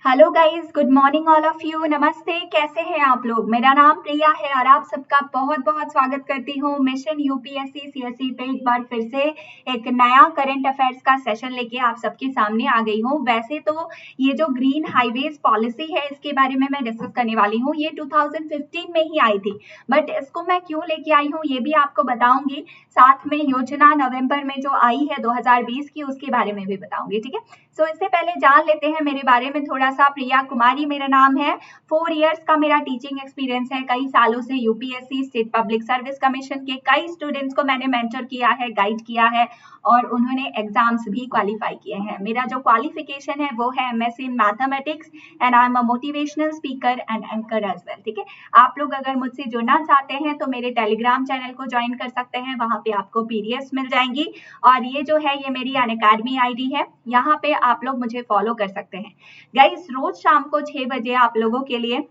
Hello guys, good morning all of you. नमस्ते, कैसे हैं आप लोग। मेरा नाम प्रिया है और आप सबका बहुत बहुत स्वागत करती हूँ मिशन यूपीएससी सीएसई पे। एक बार फिर से एक नया करंट अफेयर्स का सेशन लेके आप सबके सामने आ गई हूँ। वैसे तो ये जो ग्रीन हाईवेज पॉलिसी है इसके बारे में मैं डिस्कस करने वाली हूँ। ये 2015 में ही आई थी, बट इसको मैं क्यों लेके आई हूँ ये भी आपको बताऊंगी। साथ में योजना नवंबर में जो आई है 2020 की, उसके बारे में भी बताऊंगी। ठीक है, सो इससे पहले जान लेते हैं मेरे बारे में थोड़ा सा। प्रिया कुमारी मेरा नाम है। 4 इयर्स का मेरा टीचिंग एक्सपीरियंस है। कई सालों से UPSC state public service commission के कई स्टूडेंट्स को मैंने मेंटर किया है, गाइड किया है और उन्होंने एग्जाम्स भी क्वालिफाई किए हैं। मेरा जो क्वालिफिकेशन है वो है MSc in mathematics and I am a motivational speaker and anchor as well. ठीक है, आप लोग अगर मुझसे जुड़ना चाहते हैं तो मेरे टेलीग्राम चैनल को ज्वाइन कर सकते हैं। वहां पे आपको पीडीएफ मिल जाएंगी और ये जो है ये मेरी अनअकैडमी आईडी है, यहाँ पे आप लोग मुझे फॉलो कर सकते हैं। गाइस, रोज शाम को 6 बजे आप लोगों के लिए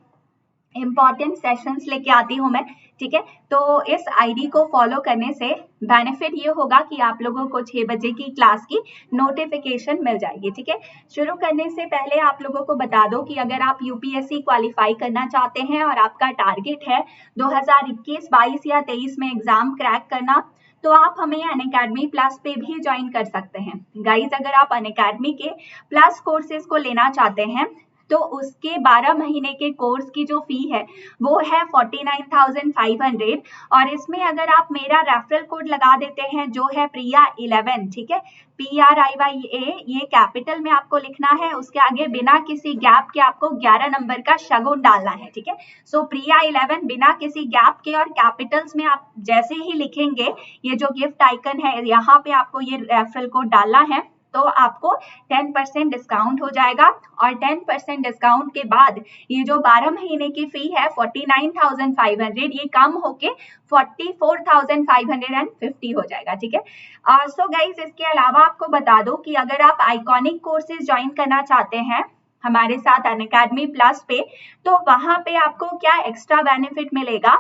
इंपॉर्टेंट सेशंस लेके आती हूँ मैं। ठीक है, तो इस आईडी को फॉलो करने से बेनिफिट ये होगा कि आप लोगों को 6 बजे की क्लास की नोटिफिकेशन मिल जाएगी। ठीक है, शुरू करने से पहले आप लोगों को बता दो कि अगर आप यूपीएससी क्वालिफाई करना चाहते हैं और आपका टारगेट है 2021, 22 या 23 में एग्जाम क्रैक करना, तो आप हमें अनअकैडमी प्लस पे भी ज्वाइन कर सकते हैं। गाइज, अगर आप अनअकैडमी के प्लस कोर्सेज को लेना चाहते हैं तो उसके 12 महीने के कोर्स की जो फी है वो है 49,500 और इसमें अगर आप मेरा रेफरल कोड लगा देते हैं जो है प्रिया 11, ठीक है, PRIYA, ये कैपिटल में आपको लिखना है, उसके आगे बिना किसी गैप के आपको 11 नंबर का शगुन डालना है। ठीक है, सो प्रिया 11 बिना किसी गैप के और कैपिटल्स में आप जैसे ही लिखेंगे, ये जो गिफ्ट आइकन है यहाँ पे आपको ये रेफरल कोड डालना है तो आपको 10% डिस्काउंट हो जाएगा और 10% डिस्काउंट के बाद ये जो 12 महीने की फी है 49,500, ये कम होके 44,550 हो जाएगा। ठीक है, सो गाइज, इसके अलावा आपको बता दो कि अगर आप आइकॉनिक कोर्सेज ज्वाइन करना चाहते हैं हमारे साथ अनअकैडमी प्लस पे, तो वहां पे आपको क्या एक्स्ट्रा बेनिफिट मिलेगा।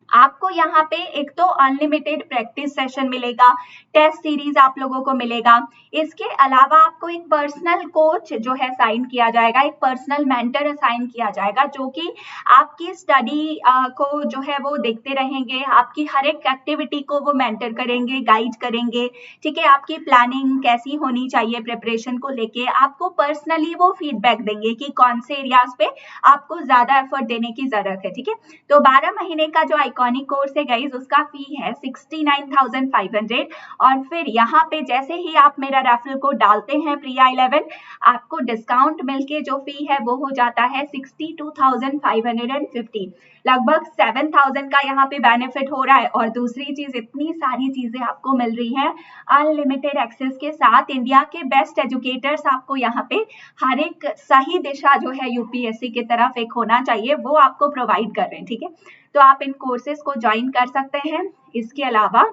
आपको यहाँ पे एक तो अनलिमिटेड प्रैक्टिस सेशन मिलेगा, टेस्ट सीरीज आप लोगों को मिलेगा। इसके अलावा आपको एक पर्सनल कोच जो है साइन किया जाएगा, एक पर्सनल मेंटर असाइन किया जाएगा जो कि आपकी स्टडी को जो है वो देखते रहेंगे, आपकी हर एक एक्टिविटी को वो मेंटर करेंगे, गाइड करेंगे। ठीक है, आपकी प्लानिंग कैसी होनी चाहिए प्रिपरेशन को लेके, आपको पर्सनली वो फीडबैक देंगे कि कौन से एरियाज पे आपको ज्यादा एफर्ट देने की जरूरत है। ठीक है, तो 12 महीने का जो आइकॉनिक कोर्स है गाइज उसका फी है 69,500 और फिर यहाँ पे जैसे ही आप मेरा रेफरल कोड डालते हैं प्रिया 11, आपको डिस्काउंट मिलके जो फी है वो हो जाता है 62,550, लगभग 7,000 का यहाँ पे बेनिफिट हो रहा है। और दूसरी चीज, इतनी सारी चीजें आपको मिल रही हैं अनलिमिटेड एक्सेस के साथ। इंडिया के बेस्ट एजुकेटर्स आपको यहाँ पे हर एक सही दिशा जो है यूपीएससी की तरफ एक होना चाहिए वो आपको प्रोवाइड कर रहे हैं। ठीक है, तो आप इन कोर्सेज को ज्वाइन कर सकते हैं। इसके अलावा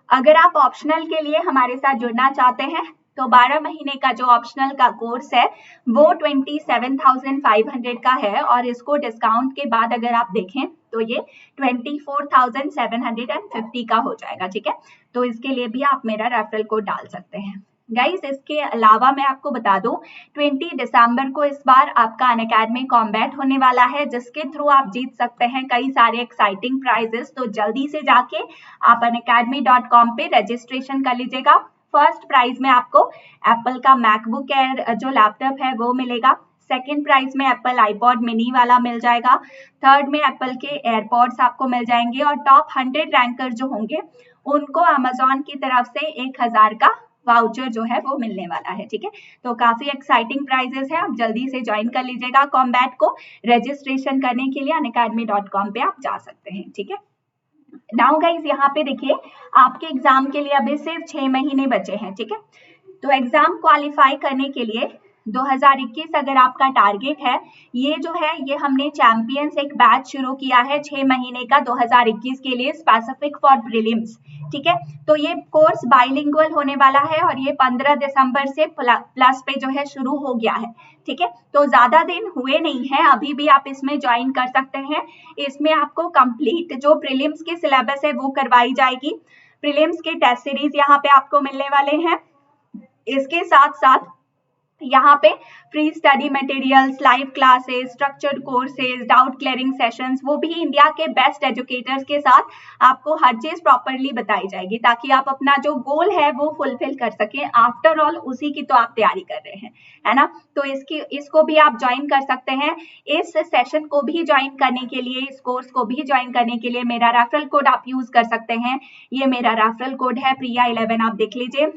अगर आप ऑप्शनल के लिए हमारे साथ जुड़ना चाहते हैं तो 12 महीने का जो ऑप्शनल का कोर्स है वो 27,500 का है और इसको डिस्काउंट के बाद अगर आप देखें तो ये 24,750 का हो जाएगा। ठीक है, तो इसके लिए भी आप मेरा रेफरल कोड डाल सकते हैं। गाइस, इसके अलावा मैं आपको बता दूं 20 दिसंबर को इस बार आपका अनअकैडमी कॉम्बैट होने वाला है जिसके थ्रू आप जीत सकते हैं कई सारे एक्साइटिंग प्राइजेस। तो जल्दी से जाके आप unacademy.com पे रजिस्ट्रेशन कर लीजिएगा। फर्स्ट प्राइज में आपको एप्पल का मैकबुक एयर जो लैपटॉप है वो मिलेगा। सेकेंड प्राइज में एप्पल आईपॉड मिनी वाला मिल जाएगा। थर्ड में एप्पल के एयरपॉड्स आपको मिल जाएंगे और टॉप 100 रैंकर जो होंगे उनको अमेजोन की तरफ से 1,000 का वाउचर जो है वो मिलने वाला है। ठीक है, तो काफी एक्साइटिंग प्राइजेस है, आप जल्दी से ज्वाइन कर लीजिएगा कॉम्बैट को। रजिस्ट्रेशन करने के लिए unacademy.com पे आप जा सकते हैं। ठीक है, नाउ गाइज, यहाँ पे देखिए आपके एग्जाम के लिए अभी सिर्फ 6 महीने बचे हैं। ठीक है, तो एग्जाम क्वालिफाई करने के लिए 2021 अगर आपका टारगेट है, ये जो है ये हमने चैंपियंस एक बैच शुरू किया है 6 महीने का 2021 के लिए, स्पेसिफिक फॉर प्रीलिम्स। ठीक है, तो ये कोर्स बाइलिंगुअल होने वाला है और ये 15 दिसंबर से प्लस पे जो है शुरू हो गया है। ठीक है, तो ज्यादा दिन हुए नहीं है, अभी भी आप इसमें ज्वाइन कर सकते हैं। इसमें आपको कंप्लीट जो प्रीलिम्स की सिलेबस है वो करवाई जाएगी। प्रीलिम्स के टेस्ट सीरीज यहाँ पे आपको मिलने वाले हैं। इसके साथ साथ यहाँ पे free study materials, live classes, structured courses, doubt clearing sessions, वो भी इंडिया के बेस्ट एजुकेटर्स के साथ आपको हर चीज प्रॉपरली बताई जाएगी ताकि आप अपना जो गोल है वो फुलफिल कर सकें। आफ्टर ऑल उसी की तो आप तैयारी कर रहे हैं, है ना। तो इसको भी आप ज्वाइन कर सकते हैं। इस सेशन को भी ज्वाइन करने के लिए, इस कोर्स को भी ज्वाइन करने के लिए मेरा रेफरल कोड आप यूज कर सकते हैं। ये मेरा रेफरल कोड है प्रिया11, आप देख लीजिए।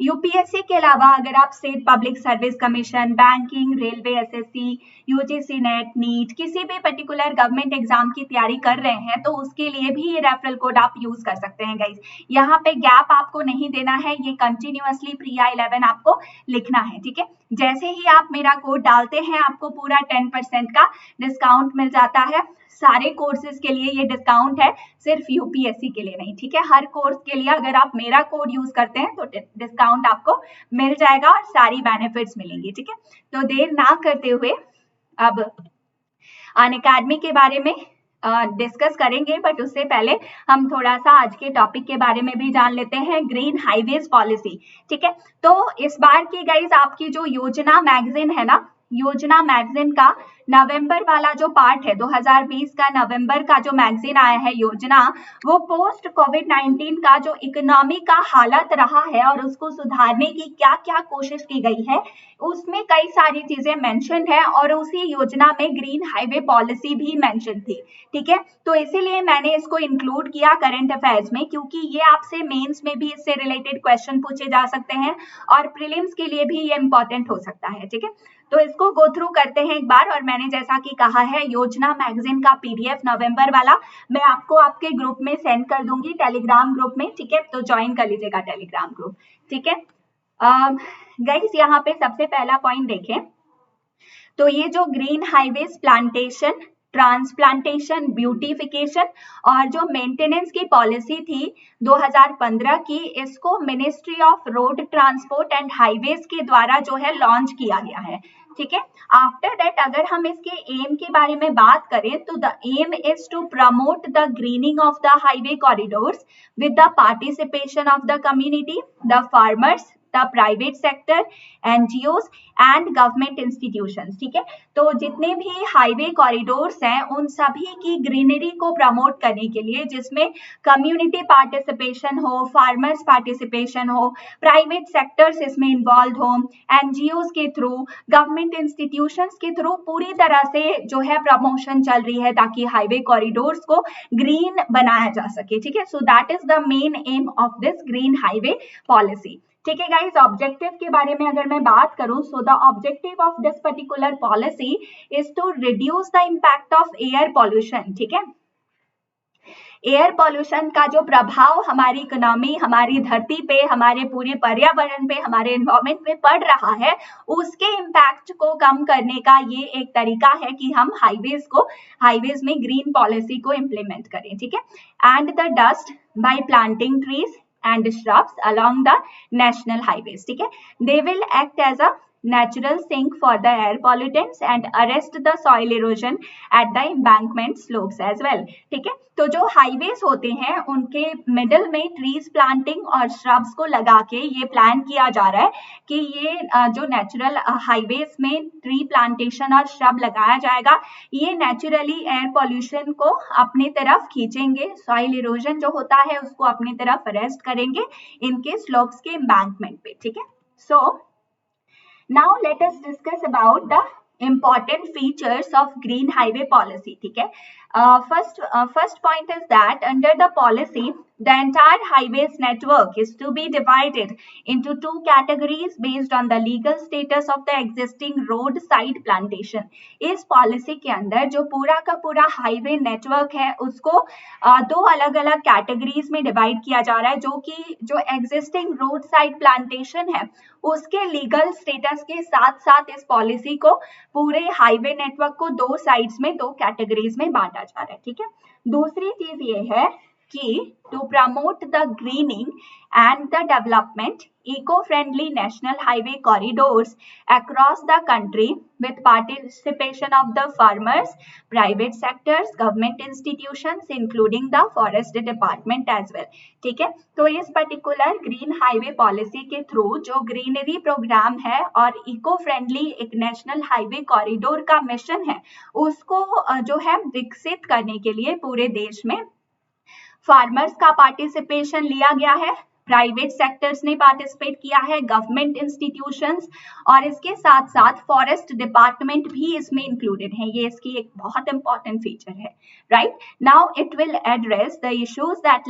यूपीएससी के अलावा अगर आप state public service commission, banking, railway, SSC, UGC NET, NEET, किसी भी पर्टिकुलर गवर्नमेंट एग्जाम की तैयारी कर रहे हैं तो उसके लिए भी ये रेफरल कोड आप यूज कर सकते हैं गाइज। यहाँ पे गैप आपको नहीं देना है, ये कंटिन्यूअसली प्रिया11 आपको लिखना है, ठीक है। जैसे ही आप मेरा कोड डालते हैं आपको पूरा 10% का डिस्काउंट मिल जाता है। सारे कोर्सेज के लिए ये डिस्काउंट है, सिर्फ यूपीएससी के लिए नहीं, ठीक है। हर कोर्स के लिए अगर आप मेरा कोड यूज करते हैं तो डिस्काउंट आपको मिल जाएगा और सारी बेनिफिट्स मिलेंगी, ठीक है। तो देर ना करते हुए अब अनअकैडमी के बारे में डिस्कस करेंगे, बट उससे पहले हम थोड़ा सा आज के टॉपिक के बारे में भी जान लेते हैं, ग्रीन हाईवेज पॉलिसी, ठीक है। तो इस बार की गाइज आपकी जो योजना मैगजीन है ना, योजना मैगजीन का नवंबर वाला जो पार्ट है, 2020 का नवंबर का जो मैगजीन आया है योजना, वो पोस्ट कोविड-19 का जो इकोनॉमी का हालत रहा है और उसको सुधारने की क्या क्या कोशिश की गई है, उसमें कई सारी चीजें मेंशन है और उसी योजना में ग्रीन हाईवे पॉलिसी भी मेंशन थी, ठीक है। तो इसीलिए मैंने इसको इंक्लूड किया करंट अफेयर्स में, क्योंकि ये आपसे मेंस में भी इससे रिलेटेड क्वेश्चन पूछे जा सकते हैं और प्रीलिम्स के लिए भी ये इंपॉर्टेंट हो सकता है, ठीक है। तो इसको गो थ्रू करते हैं एक बार। और मैंने जैसा कि कहा है, योजना मैगजीन का पीडीएफ नवंबर वाला मैं आपको आपके ग्रुप में सेंड कर दूंगी, टेलीग्राम ग्रुप में, ठीक है। तो ज्वाइन कर लीजिएगा टेलीग्राम ग्रुप, ठीक है। गाइस यहाँ पे सबसे पहला पॉइंट देखें तो ये जो green highways plantation, transplantation, beautification और जो मेंटेनेंस की पॉलिसी थी 2015 की, इसको ministry of road transport and highways के द्वारा जो है लॉन्च किया गया है, ठीक है। आफ्टर दैट अगर हम इसके एम के बारे में बात करें तो the aim is to promote the greening of the highway corridors with the participation of the community, the farmers, the private sector, NGOs and government institutions, ठीक है। तो जितने भी हाईवे कॉरिडोर्स हैं उन सभी की ग्रीनरी को प्रमोट करने के लिए, जिसमें कम्युनिटी पार्टिसिपेशन हो, फार्मर्स पार्टिसिपेशन हो, प्राइवेट सेक्टर्स इसमें इन्वॉल्व हो, एनजीओज के थ्रू, गवर्नमेंट इंस्टीट्यूशंस के थ्रू पूरी तरह से जो है प्रमोशन चल रही है ताकि हाईवे कॉरिडोर्स को ग्रीन बनाया जा सके, ठीक है। So that is the main M of this green highway policy, ठीक है गाइस। ऑब्जेक्टिव के बारे में अगर मैं बात करूं, so the objective of this particular policy is to reduce the impact of air pollution, ठीक है। एयर पॉल्यूशन का जो प्रभाव हमारी इकोनॉमी, हमारी धरती पे, हमारे पूरे पर्यावरण पे, हमारे एनवायरमेंट पे पड़ रहा है, उसके इम्पैक्ट को कम करने का ये एक तरीका है कि हम हाईवेज में ग्रीन पॉलिसी को इम्प्लीमेंट करें, ठीक है। And the dust bye planting trees and shrubs along the national highways, ठीक है। They will act as a natural sink for the air pollutants and arrest the soil erosion at the embankment slopes as well, ठीक है। तो जो highways होते हैं उनके middle में ट्रीज प्लांटिंग और श्रब्स को लगा के ये प्लान किया जा रहा है कि ये जो नेचुरल हाईवेज में ट्री प्लांटेशन और श्रब लगाया जाएगा, ये नेचुरली एयर पॉल्यूशन को अपनी तरफ खींचेंगे, सॉइल इरोजन जो होता है उसको अपनी तरफ अरेस्ट करेंगे इनके स्लोप्स के एम्बैंकमेंट पे, ठीक है। सो now let us discuss about the important features of green highway policy, ठीक है। First point is that under the policy the entire highways network is to be divided into two categories based on the legal status of the existing roadside plantation. इस policy के अंदर जो पूरा का पूरा highway network है उसको दो अलग अलग कैटेगरीज में डिवाइड किया जा रहा है, जो कि जो एग्जिस्टिंग रोड साइड प्लांटेशन है उसके लीगल स्टेटस के साथ साथ इस पॉलिसी को पूरे हाईवे नेटवर्क को दो साइड्स में, दो कैटेगरीज में बांटा जा रहा है, ठीक है। दूसरी चीज ये है कि to promote the greening and the development eco-friendly national highway corridors across the country with participation of the farmers, private sectors, government institutions including the forest department as well. ठीक है, तो इस पर्टिकुलर ग्रीन हाईवे पॉलिसी के through जो greenery programme है और eco friendly एक national highway corridor का मिशन है उसको जो है विकसित करने के लिए पूरे देश में फार्मर्स का पार्टिसिपेशन लिया गया है, प्राइवेट सेक्टर्स ने पार्टिसिपेट किया है, गवर्नमेंट इंस्टीट्यूशंस और इसके साथ साथ फॉरेस्ट डिपार्टमेंट भी इसमें इंक्लूडेड है। ये इसकी एक बहुत इंपॉर्टेंट फीचर है, right. Now it will address the issues that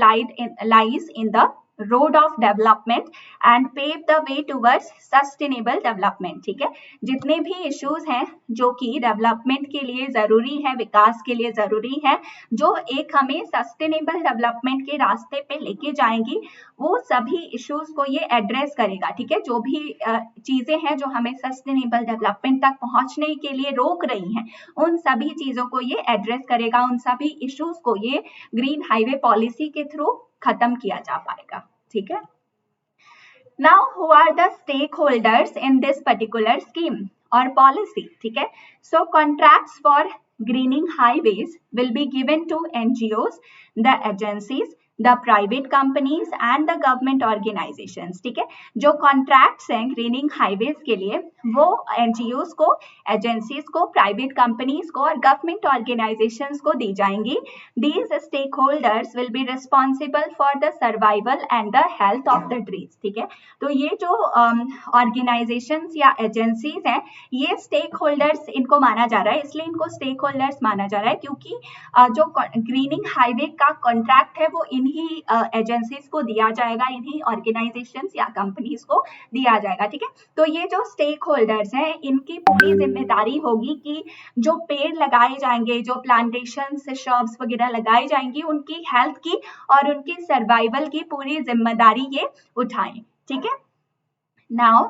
lies in the road of development and pave the way towards sustainable development. ठीक है, जितने भी इश्यूज हैं जो कि डेवलपमेंट के लिए जरूरी है, विकास के लिए जरूरी है, जो एक हमें सस्टेनेबल डेवलपमेंट के रास्ते पे लेके जाएंगी, वो सभी इश्यूज को ये एड्रेस करेगा। ठीक है, जो भी चीजें हैं जो हमें सस्टेनेबल डेवलपमेंट तक पहुंचने के लिए रोक रही हैं, उन सभी चीजों को ये एड्रेस करेगा, उन सभी इश्यूज को ये ग्रीन हाईवे पॉलिसी के थ्रू खत्म किया जा पाएगा। ठीक है, now who are the stakeholders in this particular scheme or policy? ठीक है, so contracts for greening highways will be given to NGOs, the agencies, the private companies and the government organizations। ठीक है, जो कॉन्ट्रैक्ट्स हैं grinning highways के लिए वो NGOs को, एजेंसीज को, प्राइवेट कंपनीज को और गवर्नमेंट ऑर्गेनाइजेशंस को दी जाएंगी। These stakeholders will be responsible for the survival and the health of the trees. ठीक है, तो ये जो ऑर्गेनाइजेशंस या एजेंसीज हैं ये स्टेक होल्डर्स इनको माना जा रहा है, इसलिए इनको स्टेक होल्डर्स माना जा रहा है क्योंकि जो ग्रीनिंग हाईवे का कॉन्ट्रैक्ट है वो इन्हीं एजेंसीज को दिया जाएगा, इन्हीं ऑर्गेनाइजेशंस या कंपनीज को दिया जाएगा। ठीक है, तो ये जो स्टेक होल्डर्स हैं इनकी पूरी जिम्मेदारी होगी कि जो पेड़ लगाए जाएंगे, जो प्लांटेशंस, शॉप्स वगैरह लगाई जाएंगी, उनकी हेल्थ की और उनकी सर्वाइवल की पूरी जिम्मेदारी ये उठाएं। ठीक है, now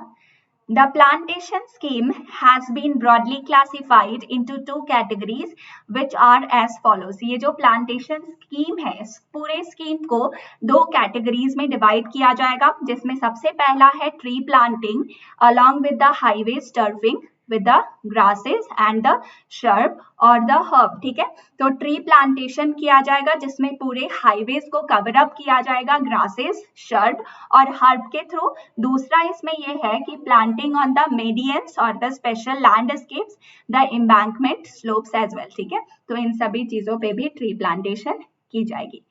the plantation scheme has been broadly classified into two categories which are as follows। ये जो plantation scheme है इस पूरे स्कीम को दो कैटेगरीज में डिवाइड किया जाएगा, जिसमें सबसे पहला है tree planting along with the highway turfing with the grasses and the shrub और the herb। ठीक है, तो ट्री प्लांटेशन किया जाएगा जिसमें पूरे हाईवेज को कवर अप किया जाएगा ग्रासेस, शर्ब और हर्ब के थ्रू। दूसरा इसमें यह है कि प्लांटिंग ऑन द मेडियंस और the special landscapes, the embankment slopes as well. ठीक है, तो इन सभी चीजों पे भी ट्री प्लांटेशन की जाएगी।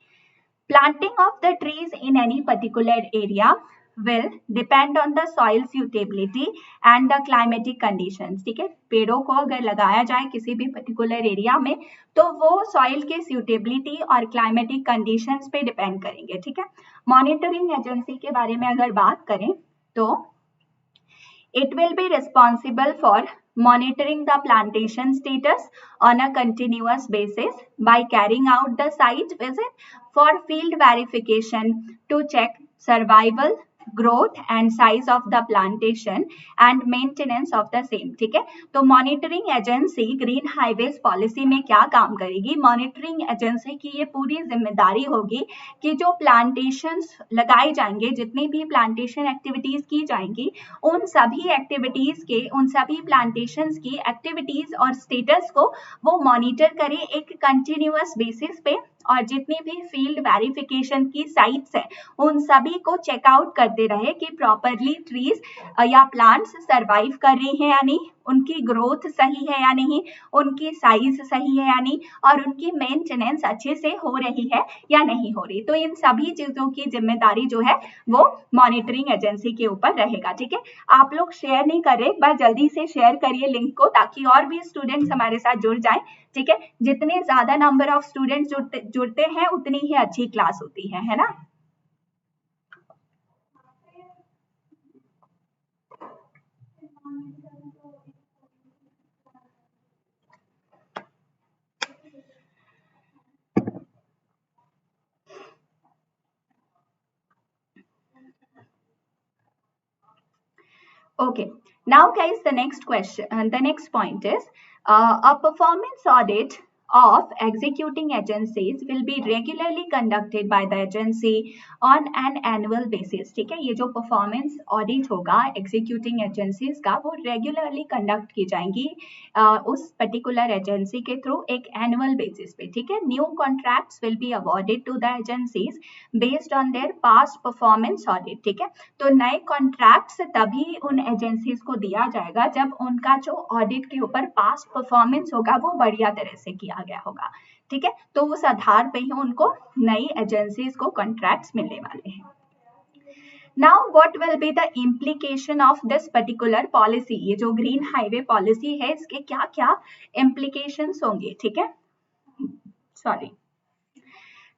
Planting of the trees in any particular area will depend on the soil suitability and the climatic conditions। ठीक है, पेड़ों को अगर लगाया जाए किसी भी पर्टिकुलर एरिया में तो वो सॉइल के suitability और climatic conditions पे डिपेंड करेंगे। ठीक है, मॉनिटरिंग एजेंसी के बारे में अगर बात करें तो it will be responsible for monitoring the plantation status on a continuous basis by carrying out the site visit for field verification to check survival, growth and size of the plantation and maintenance of the same। ठीक है, तो monitoring agency green highways policy में क्या काम करेगी? Monitoring agency की ये पूरी जिम्मेदारी होगी कि जो प्लांटेशंस लगाए जाएंगे, जितनी भी प्लांटेशन एक्टिविटीज की जाएंगी, उन सभी एक्टिविटीज के, उन सभी प्लांटेशंस की एक्टिविटीज और स्टेटस को वो मॉनिटर करे एक कंटिन्यूअस बेसिस पे, और जितनी भी फील्ड वेरिफिकेशन की साइट्स है उन सभी को चेकआउट करते रहे कि प्रॉपरली ट्रीज या प्लांट्स सरवाइव कर रही हैं या नहीं, उनकी ग्रोथ सही है या नहीं, उनकी साइज सही है या नहीं, और उनकी मेंटेनेंस अच्छे से हो रही है या नहीं हो रही। तो इन सभी चीजों की जिम्मेदारी जो है वो मॉनिटरिंग एजेंसी के ऊपर रहेगा। ठीक है, आप लोग शेयर नहीं कर रहे, एक बार जल्दी से शेयर करिए लिंक को ताकि और भी स्टूडेंट्स हमारे साथ जुड़ जाएं। ठीक है, जितने ज्यादा नंबर ऑफ स्टूडेंट्स जुड़ते हैं उतनी ही अच्छी क्लास होती है ना। Okay, now guys, the next question, the next point is a performance audit of executing agencies will be regularly conducted by the agency on an annual basis. ठीक है, ये जो परफॉर्मेंस ऑडिट होगा एग्जीक्यूटिंग एजेंसीज का वो regularly conduct की जाएंगी उस पर्टिकुलर एजेंसी के थ्रू एक एनुअल बेसिस पे. ठीक है, new contracts will be awarded to the agencies based on their past performance audit. ठीक है, तो नए कॉन्ट्रैक्ट्स तभी उन एजेंसीज को दिया जाएगा जब उनका जो ऑडिट के ऊपर पास्ट परफॉर्मेंस होगा वो बढ़िया तरह से किया गया होगा. ठीक है, तो उस आधार पे ही उनको नई एजेंसीज को कॉन्ट्रैक्ट्स मिलने वाले हैं. Now what will be the implication of this particular policy? ये जो ग्रीन हाईवे पॉलिसी है इसके क्या क्या implications होंगे. ठीक है, sorry.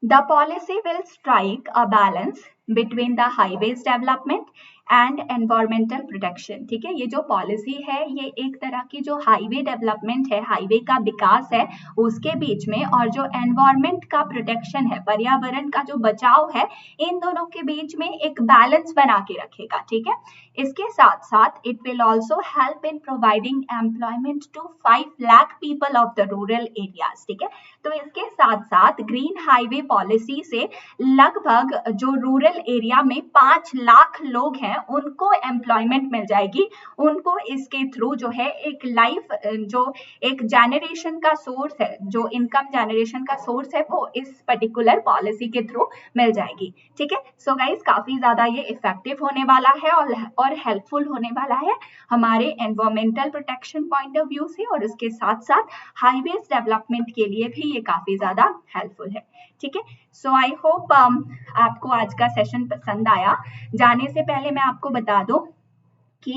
The policy will strike a balance between the highways development and environmental protection. ठीक है, ये जो पॉलिसी है ये एक तरह की जो हाईवे डेवलपमेंट है, हाईवे का विकास है उसके बीच में, और जो एनवायरमेंट का प्रोटेक्शन है, पर्यावरण का जो बचाव है, इन दोनों के बीच में एक बैलेंस बना के रखेगा. ठीक है, इसके साथ साथ it will also help in providing employment to 5 lakh people of the rural areas. ठीक है, तो इसके साथ साथ ग्रीन हाईवे पॉलिसी से लगभग जो रूरल एरिया में 5 लाख लोग हैं उनको एम्प्लॉयमेंट मिल जाएगी. उनको इसके थ्रू जो है एक लाइफ, जो एक जनरेशन का सोर्स है, जो इनकम जनरेशन का सोर्स है, वो इस पर्टिकुलर पॉलिसी के थ्रू मिल जाएगी. ठीक है, सो गाइस काफी ज्यादा ये इफेक्टिव होने वाला है और हेल्पफुल होने वाला है हमारे environmental protection point of view से, और इसके साथ साथ हाईवेज डेवलपमेंट के लिए भी ये काफी ज्यादा हेल्पफुल है. ठीक है, सो आई होप आपको आज का सेशन पसंद आया. जाने से पहले मैं आपको बता दूं कि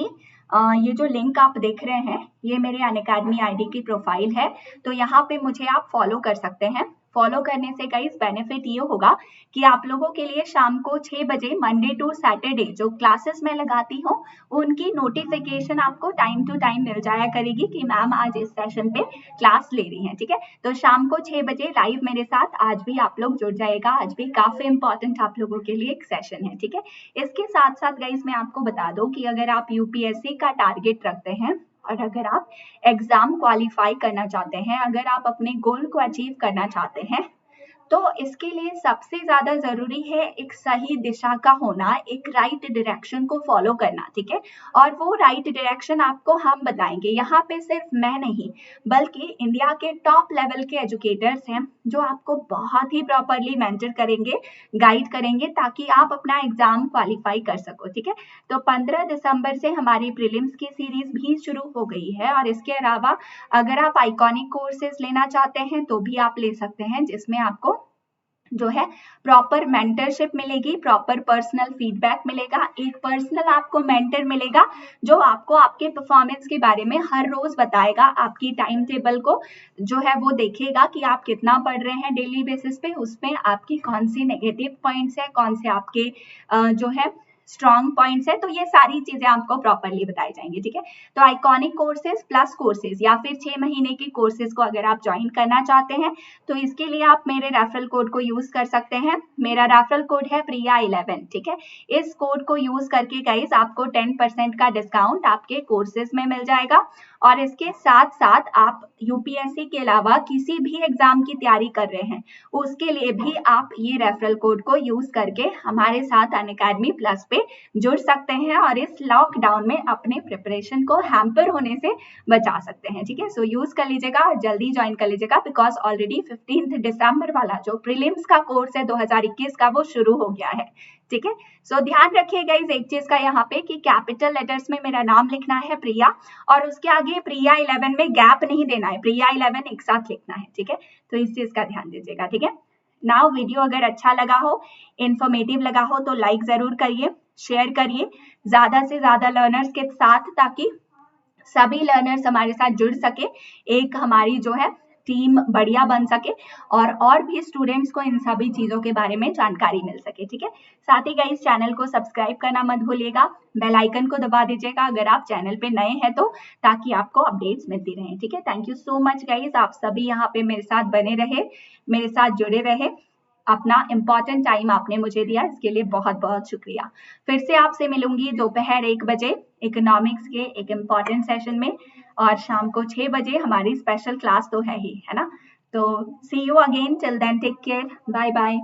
ये जो लिंक आप देख रहे हैं ये मेरे अनअकैडमी आईडी की प्रोफाइल है, तो यहाँ पे मुझे आप फॉलो कर सकते हैं. फॉलो करने से गाइस बेनिफिट ये होगा कि आप लोगों के लिए शाम को 6 बजे मंडे टू सैटरडे जो क्लासेस मैं लगाती हूँ उनकी नोटिफिकेशन आपको टाइम टू टाइम मिल जाया करेगी कि मैम आज इस सेशन पे क्लास ले रही हैं. ठीक है, तो शाम को 6 बजे लाइव मेरे साथ आज भी आप लोग जुड़ जाएगा. आज भी काफी इंपॉर्टेंट आप लोगों के लिए एक सेशन है. ठीक है, इसके साथ साथ गाइस मैं आपको बता दूं कि अगर आप यूपीएससी का टारगेट रखते हैं और अगर आप एग्जाम क्वालिफाई करना चाहते हैं, अगर आप अपने गोल को अचीव करना चाहते हैं, तो इसके लिए सबसे ज्यादा जरूरी है एक सही दिशा का होना, एक राइट डायरेक्शन को फॉलो करना. ठीक है, और वो राइट डायरेक्शन आपको हम बताएंगे. यहाँ पे सिर्फ मैं नहीं बल्कि इंडिया के टॉप लेवल के एजुकेटर्स हैं जो आपको बहुत ही प्रॉपरली मेंटर करेंगे, गाइड करेंगे ताकि आप अपना एग्जाम क्वालिफाई कर सको. ठीक है, तो 15 दिसंबर से हमारी प्रीलिम्स की सीरीज भी शुरू हो गई है, और इसके अलावा अगर आप आइकॉनिक कोर्सेज लेना चाहते हैं तो भी आप ले सकते हैं, जिसमें आपको जो है प्रॉपर मेंटरशिप मिलेगी, प्रॉपर पर्सनल फीडबैक मिलेगा, एक पर्सनल आपको मेंटर मिलेगा जो आपको आपके परफॉर्मेंस के बारे में हर रोज बताएगा, आपकी टाइम टेबल को जो है वो देखेगा कि आप कितना पढ़ रहे हैं डेली बेसिस पे, उसमें आपकी कौन सी नेगेटिव पॉइंट्स है, कौन से आपके जो है स्ट्रॉन्ग पॉइंट्स है, तो ये सारी चीजें आपको प्रॉपरली बताई जाएंगी. ठीक है, तो आइकॉनिक कोर्सेज प्लस कोर्सेज या फिर 6 महीने के कोर्सेज को अगर आप ज्वाइन करना चाहते हैं तो इसके लिए आप मेरे रेफरल कोड को यूज कर सकते हैं. मेरा रेफरल कोड है प्रिया11. ठीक है, इस कोड को यूज करके गाइस आपको 10% का डिस्काउंट आपके कोर्सेज में मिल जाएगा. और इसके साथ साथ आप यूपीएससी के अलावा किसी भी एग्जाम की तैयारी कर रहे हैं उसके लिए भी आप ये रेफरल कोड को यूज करके हमारे साथ अनअकैडमी प्लस पे जुड़ सकते हैं और इस लॉकडाउन में अपने प्रिपरेशन को हैम्पर होने से बचा सकते हैं. ठीक है, सो यूज कर लीजिएगा और जल्दी ज्वाइन कर लीजिएगा बिकॉज ऑलरेडी 15 दिसंबर वाला जो प्रीलिम्स का कोर्स है 2021 का वो शुरू हो गया है. ठीक है, सो ध्यान रखिएगा इस एक चीज का यहाँ पे कि कैपिटल लेटर्स में मेरा नाम लिखना है प्रिया और उसके आगे प्रिया11 में गैप नहीं देना है, प्रिया11 एक साथ लिखना है. ठीक है, तो इस चीज का ध्यान दीजिएगा. ठीक है, नाउ वीडियो अगर अच्छा लगा हो, इंफॉर्मेटिव लगा हो तो लाइक जरूर करिए, शेयर करिए ज्यादा से ज्यादा लर्नर्स के साथ ताकि सभी लर्नर्स हमारे साथ जुड़ सके, एक हमारी जो है टीम बढ़िया बन सके और भी स्टूडेंट्स को इन सभी चीजों के बारे में जानकारी मिल सके. ठीक है, साथ ही गाइस चैनल को सब्सक्राइब करना मत भूलिएगा, बेल आइकन को दबा दीजिएगा अगर आप चैनल पे नए हैं तो, ताकि आपको अपडेट्स मिलती रहें. ठीक है, thank you so much guys, आप सभी यहाँ पे मेरे साथ बने रहे, मेरे साथ जुड़े रहे, अपना इम्पॉर्टेंट टाइम आपने मुझे दिया, इसके लिए बहुत बहुत शुक्रिया. फिर से आपसे मिलूंगी दोपहर 1 बजे इकोनॉमिक्स के एक इम्पॉर्टेंट सेशन में, और शाम को 6 बजे हमारी स्पेशल क्लास तो है ही, है ना. तो see you again, till then take care, bye bye.